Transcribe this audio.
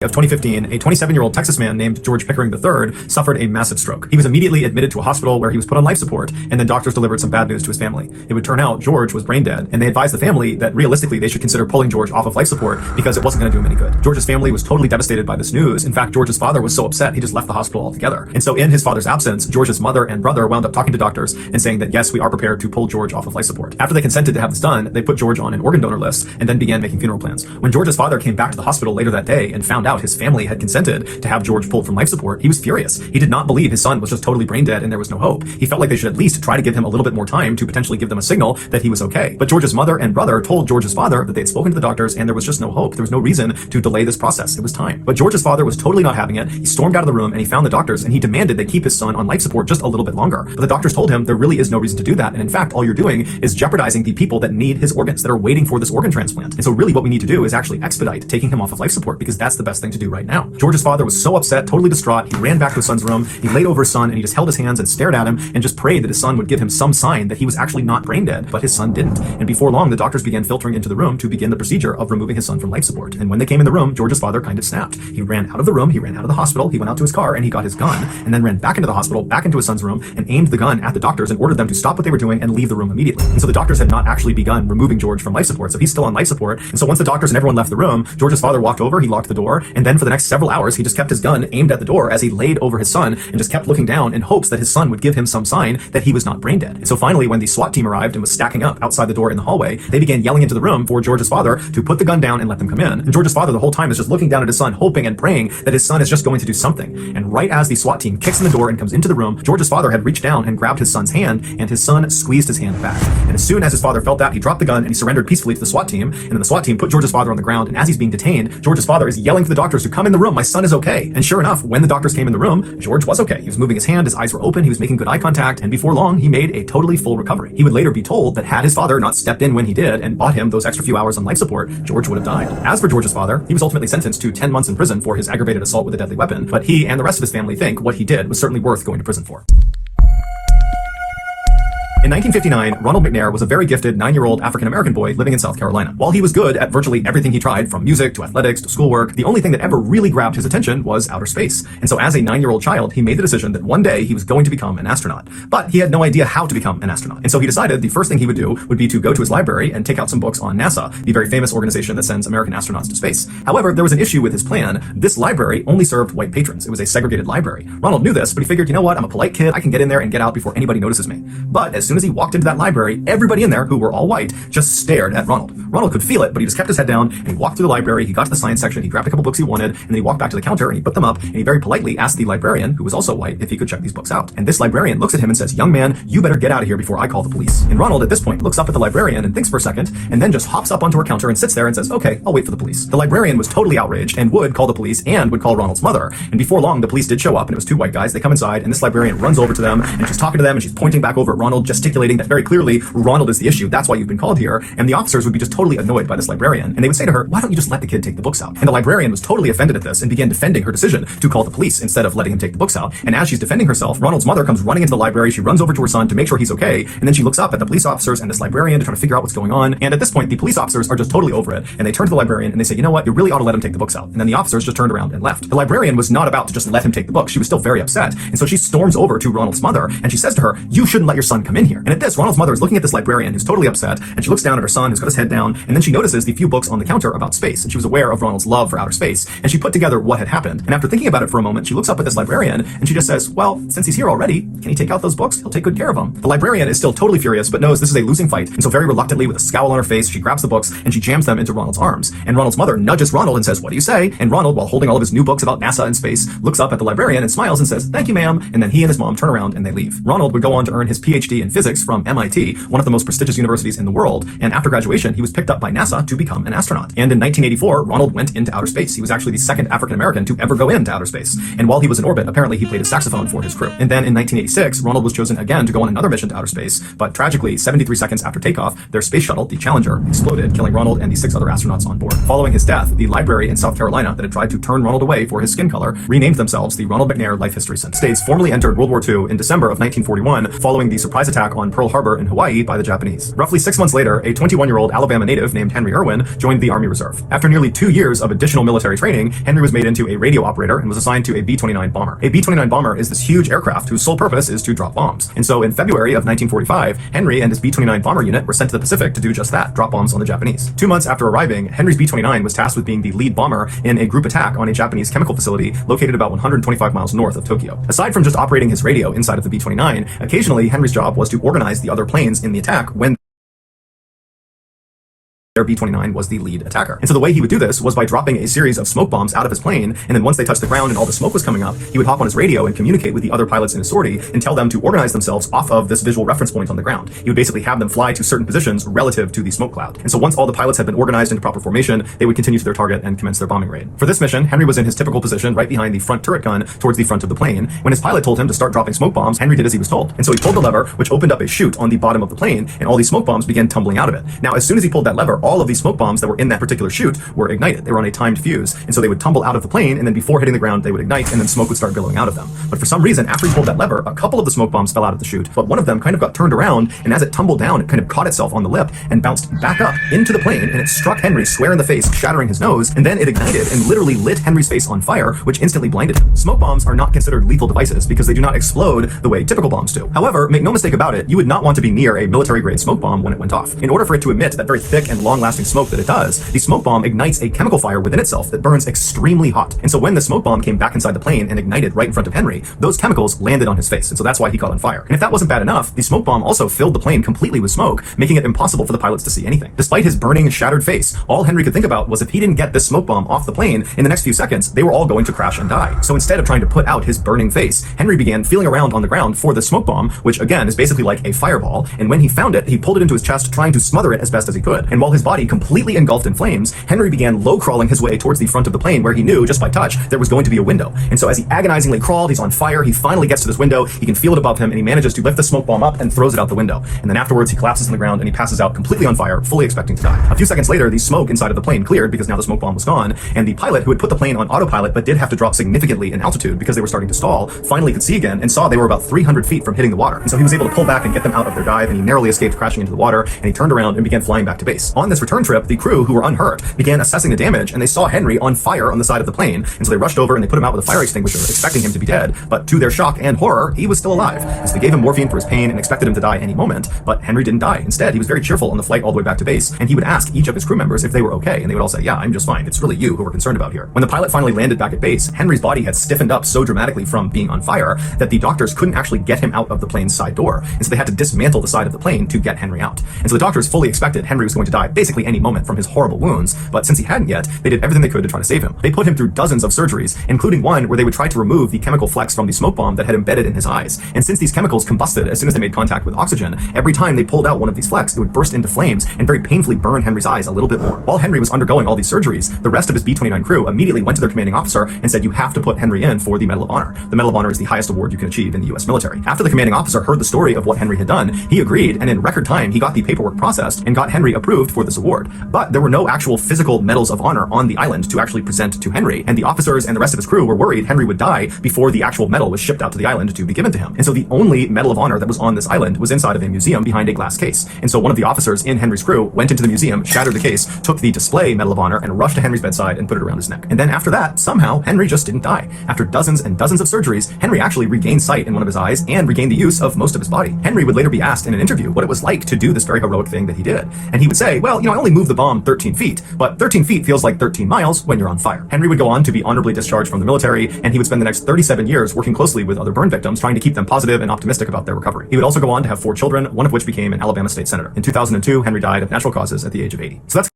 Of 2015, a 27-year-old Texas man named George Pickering III suffered a massive stroke. He was immediately admitted to a hospital where he was put on life support, and then doctors delivered some bad news to his family. It would turn out George was brain dead, and they advised the family that realistically they should consider pulling George off of life support because it wasn't going to do him any good. George's family was totally devastated by this news. In fact, George's father was so upset he just left the hospital altogether. And so in his father's absence, George's mother and brother wound up talking to doctors and saying that yes, we are prepared to pull George off of life support. After they consented to have this done, they put George on an organ donor list and then began making funeral plans. When George's father came back to the hospital later that day and found out his family had consented to have George pulled from life support, he was furious. He did not believe his son was just totally brain dead and there was no hope. He felt like they should at least try to give him a little bit more time to potentially give them a signal that he was okay. But George's mother and brother told George's father that they had spoken to the doctors and there was just no hope. There was no reason to delay this process. It was time. But George's father was totally not having it. He stormed out of the room and he found the doctors and he demanded they keep his son on life support just a little bit longer. But the doctors told him there really is no reason to do that. And in fact, all you're doing is jeopardizing the people that need his organs, that are waiting for this organ transplant. And so really what we need to do is actually expedite taking him off of life support because that's the best thing to do right now. George's father was so upset, totally distraught. He ran back to his son's room. He laid over his son and he just held his hands and stared at him and just prayed that his son would give him some sign that he was actually not brain dead, but his son didn't. And before long, the doctors began filtering into the room to begin the procedure of removing his son from life support. And when they came in the room, George's father kind of snapped. He ran out of the room, he ran out of the hospital, he went out to his car and he got his gun and then ran back into the hospital, back into his son's room and aimed the gun at the doctors and ordered them to stop what they were doing and leave the room immediately. And so the doctors had not actually begun removing George from life support, so he's still on life support. And so once the doctors and everyone left the room, George's father walked over, he locked the door, and then for the next several hours, he just kept his gun aimed at the door as he laid over his son and just kept looking down in hopes that his son would give him some sign that he was not brain dead. And so finally, when the SWAT team arrived and was stacking up outside the door in the hallway, they began yelling into the room for George's father to put the gun down and let them come in. And George's father the whole time is just looking down at his son, hoping and praying that his son is just going to do something. And right as the SWAT team kicks in the door and comes into the room, George's father had reached down and grabbed his son's hand, and his son squeezed his hand back. And as soon as his father felt that, he dropped the gun and he surrendered peacefully to the SWAT team. And then the SWAT team put George's father on the ground, and as he's being detained, George's father is yelling for the doctors to come in the room, my son is okay. And sure enough, when the doctors came in the room, George was okay. He was moving his hand, his eyes were open, he was making good eye contact, and before long, he made a totally full recovery. He would later be told that had his father not stepped in when he did and bought him those extra few hours on life support, George would have died. As for George's father, he was ultimately sentenced to 10 months in prison for his aggravated assault with a deadly weapon, but he and the rest of his family think what he did was certainly worth going to prison for. In 1959, Ronald McNair was a very gifted 9-year-old African-American boy living in South Carolina. While he was good at virtually everything he tried, from music to athletics to schoolwork, the only thing that ever really grabbed his attention was outer space. And so as a 9-year-old child, he made the decision that one day he was going to become an astronaut. But he had no idea how to become an astronaut. And so he decided the first thing he would do would be to go to his library and take out some books on NASA, the very famous organization that sends American astronauts to space. However, there was an issue with his plan. This library only served white patrons. It was a segregated library. Ronald knew this, but he figured, you know what, I'm a polite kid, I can get in there and get out before anybody notices me. But as soon as he walked into that library, everybody in there, who were all white, just stared at Ronald. Ronald could feel it, but he just kept his head down and he walked through the library, he got to the science section, he grabbed a couple books he wanted, and then he walked back to the counter and he put them up and he very politely asked the librarian, who was also white, if he could check these books out. And this librarian looks at him and says, young man, you better get out of here before I call the police. And Ronald at this point looks up at the librarian and thinks for a second and then just hops up onto her counter and sits there and says, okay, I'll wait for the police. The librarian was totally outraged and would call the police and would call Ronald's mother. And before long, the police did show up and it was two white guys. They come inside and this librarian runs over to them and she's talking to them and she's pointing back over at Ronald, gesticulating that very clearly Ronald is the issue. That's why you've been called here. And the officers would be just totally annoyed by this librarian. And they would say to her, why don't you just let the kid take the books out? And the librarian was totally offended at this and began defending her decision to call the police instead of letting him take the books out. And as she's defending herself, Ronald's mother comes running into the library. She runs over to her son to make sure he's okay. And then she looks up at the police officers and this librarian to try to figure out what's going on. And at this point, the police officers are just totally over it. And they turn to the librarian and they say, you know what? You really ought to let him take the books out. And then the officers just turned around and left. The librarian was not about to just let him take the books. She was still very upset. And so she storms over to Ronald's mother and she says to her, you shouldn't let your son come in here. And at this, Ronald's mother is looking at this librarian who's totally upset. And she looks down at her son who's got his head down, and then she notices the few books on the counter about space, and she was aware of Ronald's love for outer space, and she put together what had happened. And after thinking about it for a moment, she looks up at this librarian and she just says, well, since he's here already, can he take out those books? He'll take good care of them. The librarian is still totally furious, but knows this is a losing fight, and so very reluctantly with a scowl on her face, she grabs the books and she jams them into Ronald's arms. And Ronald's mother nudges Ronald and says, what do you say? And Ronald, while holding all of his new books about NASA and space, looks up at the librarian and smiles and says, thank you, ma'am. And then he and his mom turn around and they leave. Ronald would go on to earn his PhD in physics from MIT, one of the most prestigious universities in the world, and after graduation, he was picked up by NASA to become an astronaut. And in 1984, Ronald went into outer space. He was actually the second African-American to ever go into outer space. And while he was in orbit, apparently he played a saxophone for his crew. And then in 1986, Ronald was chosen again to go on another mission to outer space, but tragically, 73 seconds after takeoff, their space shuttle, the Challenger, exploded, killing Ronald and the 6 other astronauts on board. Following his death, the library in South Carolina that had tried to turn Ronald away for his skin color renamed themselves the Ronald McNair Life History Center. States formally entered World War II in December of 1941 following the surprise attack attack on Pearl Harbor in Hawaii by the Japanese. Roughly 6 months later, a 21-year-old Alabama native named Henry Irwin joined the Army Reserve. After nearly 2 years of additional military training, Henry was made into a radio operator and was assigned to a B-29 bomber. A B-29 bomber is this huge aircraft whose sole purpose is to drop bombs. And so in February of 1945, Henry and his B-29 bomber unit were sent to the Pacific to do just that, drop bombs on the Japanese. 2 months after arriving, Henry's B-29 was tasked with being the lead bomber in a group attack on a Japanese chemical facility located about 125 miles north of Tokyo. Aside from just operating his radio inside of the B-29, occasionally Henry's job was to organize the other planes in the attack when their B-29 was the lead attacker. And so the way he would do this was by dropping a series of smoke bombs out of his plane, and then once they touched the ground and all the smoke was coming up, he would hop on his radio and communicate with the other pilots in his sortie and tell them to organize themselves off of this visual reference point on the ground. He would basically have them fly to certain positions relative to the smoke cloud. And so once all the pilots had been organized into proper formation, they would continue to their target and commence their bombing raid. For this mission, Henry was in his typical position right behind the front turret gun towards the front of the plane. When his pilot told him to start dropping smoke bombs, Henry did as he was told. And so he pulled the lever, which opened up a chute on the bottom of the plane, and all these smoke bombs began tumbling out of it. Now, as soon as he pulled that lever, all of these smoke bombs that were in that particular chute were ignited. They were on a timed fuse, and so they would tumble out of the plane, and then before hitting the ground, they would ignite, and then smoke would start billowing out of them. But for some reason, after he pulled that lever, a couple of the smoke bombs fell out of the chute, but one of them kind of got turned around, and as it tumbled down, it kind of caught itself on the lip and bounced back up into the plane, and it struck Henry square in the face, shattering his nose, and then it ignited and literally lit Henry's face on fire, which instantly blinded him. Smoke bombs are not considered lethal devices because they do not explode the way typical bombs do. However, make no mistake about it, you would not want to be near a military-grade smoke bomb when it went off. In order for it to emit that very thick and long-lasting smoke that it does, the smoke bomb ignites a chemical fire within itself that burns extremely hot. And so when the smoke bomb came back inside the plane and ignited right in front of Henry, those chemicals landed on his face. And so that's why he caught on fire. And if that wasn't bad enough, the smoke bomb also filled the plane completely with smoke, making it impossible for the pilots to see anything. Despite his burning, shattered face, all Henry could think about was if he didn't get this smoke bomb off the plane in the next few seconds, they were all going to crash and die. So instead of trying to put out his burning face, Henry began feeling around on the ground for the smoke bomb, which again is basically like a fireball. And when he found it, he pulled it into his chest, trying to smother it as best as he could. And while his body completely engulfed in flames, Henry began low-crawling his way towards the front of the plane where he knew, just by touch, there was going to be a window. And so as he agonizingly crawled, he's on fire, he finally gets to this window, he can feel it above him, and he manages to lift the smoke bomb up and throws it out the window. And then afterwards, he collapses on the ground and he passes out completely on fire, fully expecting to die. A few seconds later, the smoke inside of the plane cleared because now the smoke bomb was gone, and the pilot who had put the plane on autopilot but did have to drop significantly in altitude because they were starting to stall, finally could see again and saw they were about 300 feet from hitting the water. And so he was able to pull back and get them out of their dive, and he narrowly escaped crashing into the water, and he turned around and began flying back to base. On this return trip, the crew, who were unhurt, began assessing the damage, and they saw Henry on fire on the side of the plane, and so they rushed over and they put him out with a fire extinguisher, expecting him to be dead, but to their shock and horror, he was still alive. And so they gave him morphine for his pain and expected him to die any moment, but Henry didn't die. Instead, he was very cheerful on the flight all the way back to base, and he would ask each of his crew members if they were okay, and they would all say, yeah, I'm just fine. It's really you who we're concerned about here. When the pilot finally landed back at base, Henry's body had stiffened up so dramatically from being on fire that the doctors couldn't actually get him out of the plane's side door, and so they had to dismantle the side of the plane to get Henry out. And so the doctors fully expected Henry was going to die basically any moment from his horrible wounds, but since he hadn't yet, they did everything they could to try to save him. They put him through dozens of surgeries, including one where they would try to remove the chemical flecks from the smoke bomb that had embedded in his eyes. And since these chemicals combusted as soon as they made contact with oxygen, every time they pulled out one of these flecks, it would burst into flames and very painfully burn Henry's eyes a little bit more. While Henry was undergoing all these surgeries, the rest of his B-29 crew immediately went to their commanding officer and said, you have to put Henry in for the Medal of Honor. The Medal of Honor is the highest award you can achieve in the US military. After the commanding officer heard the story of what Henry had done, he agreed, and in record time, he got the paperwork processed and got Henry approved for this award. But there were no actual physical medals of honor on the island to actually present to Henry, and the officers and the rest of his crew were worried Henry would die before the actual medal was shipped out to the island to be given to him. And so the only Medal of Honor that was on this island was inside of a museum behind a glass case. And so one of the officers in Henry's crew went into the museum, shattered the case, took the display Medal of Honor, and rushed to Henry's bedside and put it around his neck. And then after that, somehow, Henry just didn't die. After dozens and dozens of surgeries, Henry actually regained sight in one of his eyes and regained the use of most of his body. Henry would later be asked in an interview what it was like to do this very heroic thing that he did. And he would say, well, I only moved the bomb 13 feet, but 13 feet feels like 13 miles when you're on fire. Henry would go on to be honorably discharged from the military, and he would spend the next 37 years working closely with other burn victims, trying to keep them positive and optimistic about their recovery. He would also go on to have 4 children, one of which became an Alabama state senator. In 2002, Henry died of natural causes at the age of 80. So that's